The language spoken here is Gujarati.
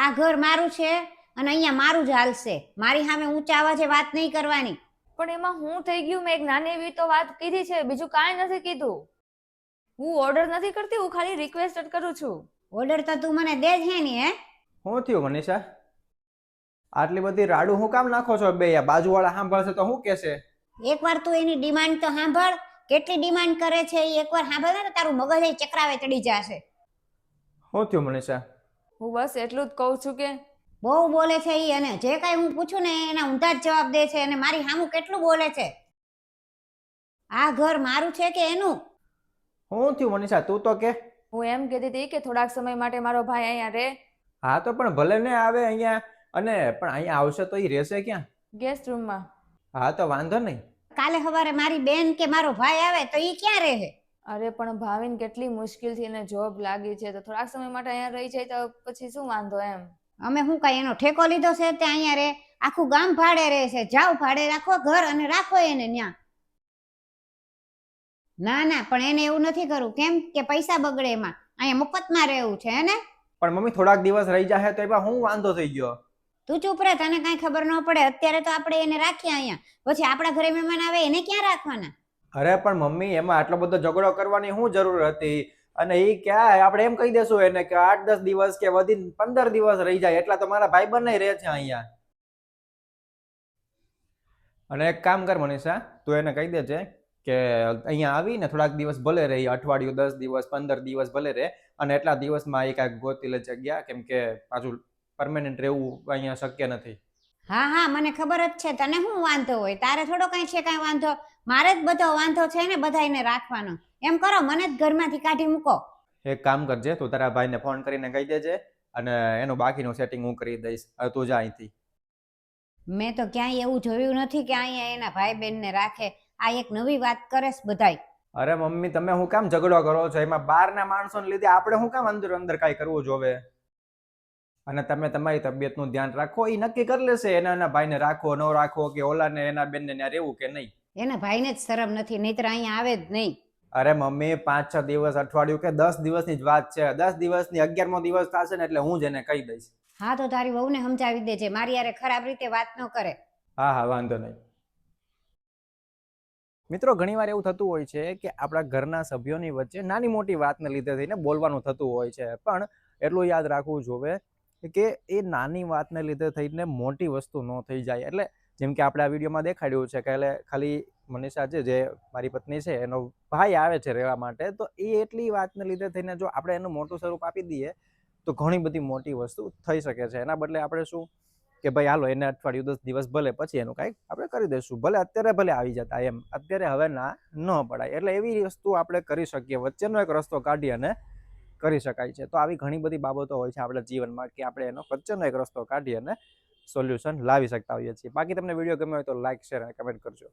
આ ઘર મારું છે અને અહીંયા મારું જ હાલશે. મારી સામે ઊંચા અવાજે વાત નહીં કરવાની. પણ એમાં હું થઈ ગયું? મેં એક નાની એવી તો વાત કીધી છે, બીજું કાંઈ નથી કીધું. હું ઓર્ડર નથી કરતી, હું ખાલી રિક્વેસ્ટ જ કરું છું. ઓર્ડર તો તું મને દે જ હે ની હે? શું થયું મનીષા? આટલી બધી રાડું હું કામ નાખો છો બે? બાજુવાળા સાંભળશે તો શું કહેશે? એકવાર તું એની ડિમાન્ડ તો સાંભળ. કેટલી ડિમાન્ડ કરે છે એ એકવાર સાંભળ ને, તારું મગજ ચક્રાવે ચડી જશે. શું થયું મનીષા? હું બસ એટલું જ કહું છું કે બહુ બોલે છે ઈ, અને જે કાંઈ હું પૂછું ને એના ઊંધા જ જવાબ દે છે, અને મારી સામું કેટલું બોલે છે. આ ઘર મારું છે કે એનું? શું થયું મનીષા? તું તો કે. હું એમ કહેતી હતી કે થોડાક સમય માટે મારો ભાઈ અહીંયા રહે. હા તો પણ ભલે ને આવે અહીંયા, અને પણ અહીંયા આવશે તો એ રહેશે ક્યાં? ગેસ્ટ રૂમમાં. હા તો વાંધો નહીં. કાલે સવારે મારી બેન કે મારો ભાઈ આવે તો ઈ ક્યાં રહે? અરે પણ ભાવિન કેટલી મુશ્કેલથી એને જોબ લાગી છે, તો થોડાક સમય માટે અહીંયા રહી જાય તો પછી શું વાંધો એમ. અમે શું કાંઈ એનો ઠેકો લીધો છે તે અહીંયા રહે? આખું ગામ ભાડે રહે છે. જાઓ ભાડે રાખો ઘર અને રાખો એને ન્યા. ના ના, પણ એને એવું નથી કરવું. કેમ કે પૈસા બગડે એમાં. અહીંયા મફતમાં રહેવું છે ને? પણ મમ્મી થોડાક દિવસ રહી જાય તો એમાં હું વાંધો થઈ ગયો? તું ચૂપ રહે, તને કાંઈ ખબર ન પડે. અત્યારે તો આપણે એને રાખીએ અહીંયા, પછી આપણા ઘરે મહેમાન આવે એને ક્યાં રાખવાના? અરે પણ મમ્મી એમાં આટલો બધો ઝઘડો કરવાની શું જરૂર હતી? અને એ ક્યાં આપણે એમ કહી દેશું એને કે 8-10 દિવસ કે વધીને 15 દિવસ રહી જાય, એટલા તો મારા ભાઈ બંને રહે છે અહીંયા. અને એક કામ કર મનીષા, તું એને કહી દેજે કે અહીંયા આવીને થોડાક દિવસ ભલે રહે, અઠવાડિયું 10 દિવસ 15 દિવસ ભલે રહે, અને એટલા દિવસમાં એ કાંઈક ગોતી લે જગ્યા, કેમ કે પાછું પરમેનન્ટ રહેવું અહીંયા શક્ય નથી. હા હા, મને ખબર જ છે. તને શું વાંધો હોય? તારે થોડો કાંઈ છે કાંઈ વાંધો? મારે જ બધો વાંધો છે ને બધાને રાખવાનો. એમ કરો, મને જ ઘરમાંથી કાઢી મૂકો. એક કામ કરજે, તું તારા ભાઈને ફોન કરીને કહી દેજે, અને એનું બાકીનું સેટિંગ હું કરી દઈશ. હવે તું જા અહીંથી. મેં તો ક્યાંય એવું જોયું નથી કે અહીંયા એના ભાઈ બહેનને રાખે. આ એક નવી વાત કરેશ બધાય. અરે મમ્મી તમે હું કામ ઝઘડો કરો છો? એમાં બહારના માણસોને લીધે આપણે હું કામ અંદર અંદર કાંઈ કરવું જોવે? અને તમે તમારી તબિયતનું ધ્યાન રાખો, એ નક્કી કરી લેશે એના ભાઈને રાખો ન રાખો, કે ઓલાને એના બેનને ત્યાં રહેવું કે નહીં. એના ભાઈને જ શરમ નથી, નહીતર અહીંયા આવે જ નહીં. અરે મમ્મી 5-6 દિવસ, અઠવાડિયું કે 10 દિવસની જ વાત છે. 10 દિવસની 11મો દિવસ થશે ને એટલે હું જ એને કહી દઈશ. હા તો તારી વહુને સમજાવી દેજે, મારી યારે ખરાબ રીતે વાત ન કરે. હા હા, વાંધો નહીં. મિત્રો ઘણીવાર એવું થતું હોય છે કે આપણા ઘરના સભ્યોની વચ્ચે નાની મોટી વાતને લીધે થઈને બોલવાનું થતું હોય છે, પણ એટલું યાદ રાખવું જોઈએ કે એ નાની વાતને લીધે થઈને મોટી વસ્તુ ન થઈ જાય. એટલે જેમ કે આપણે આ વિડીયોમાં દેખાડ્યું છે કે ખાલી મનીષા છે જે મારી પત્ની છે, એનો ભાઈ આવે છે રહેવા માટે, તો એ એટલી વાતને લીધે થઈને જો આપણે એનું મોટું સ્વરૂપ આપી દઈએ તો ઘણી બધી મોટી વસ્તુ થઈ શકે છે. એના બદલે આપણે શું કે ભાઈ હાલો એને અઠવાડિયું 10 દિવસ ભલે, પછી એનું કાંઈક આપણે કરી દઈશું, ભલે અત્યારે ભલે આવી જતા, એમ અત્યારે હવે ના ન પડાય. એટલે એવી વસ્તુ આપણે કરી શકીએ, વચ્ચેનો એક રસ્તો કાઢી અને કરી શકાય છે. તો આવી ઘણી બધી બાબતો હોય છે આપણા જીવનમાં કે આપણે એનો વચ્ચેનો એક રસ્તો કાઢી અને સોલ્યુશન લાવી શકતા હોઈએ છીએ. બાકી તમને વિડીયો ગમ્યો હોય તો લાઈક, શેર અને કમેન્ટ કરજો.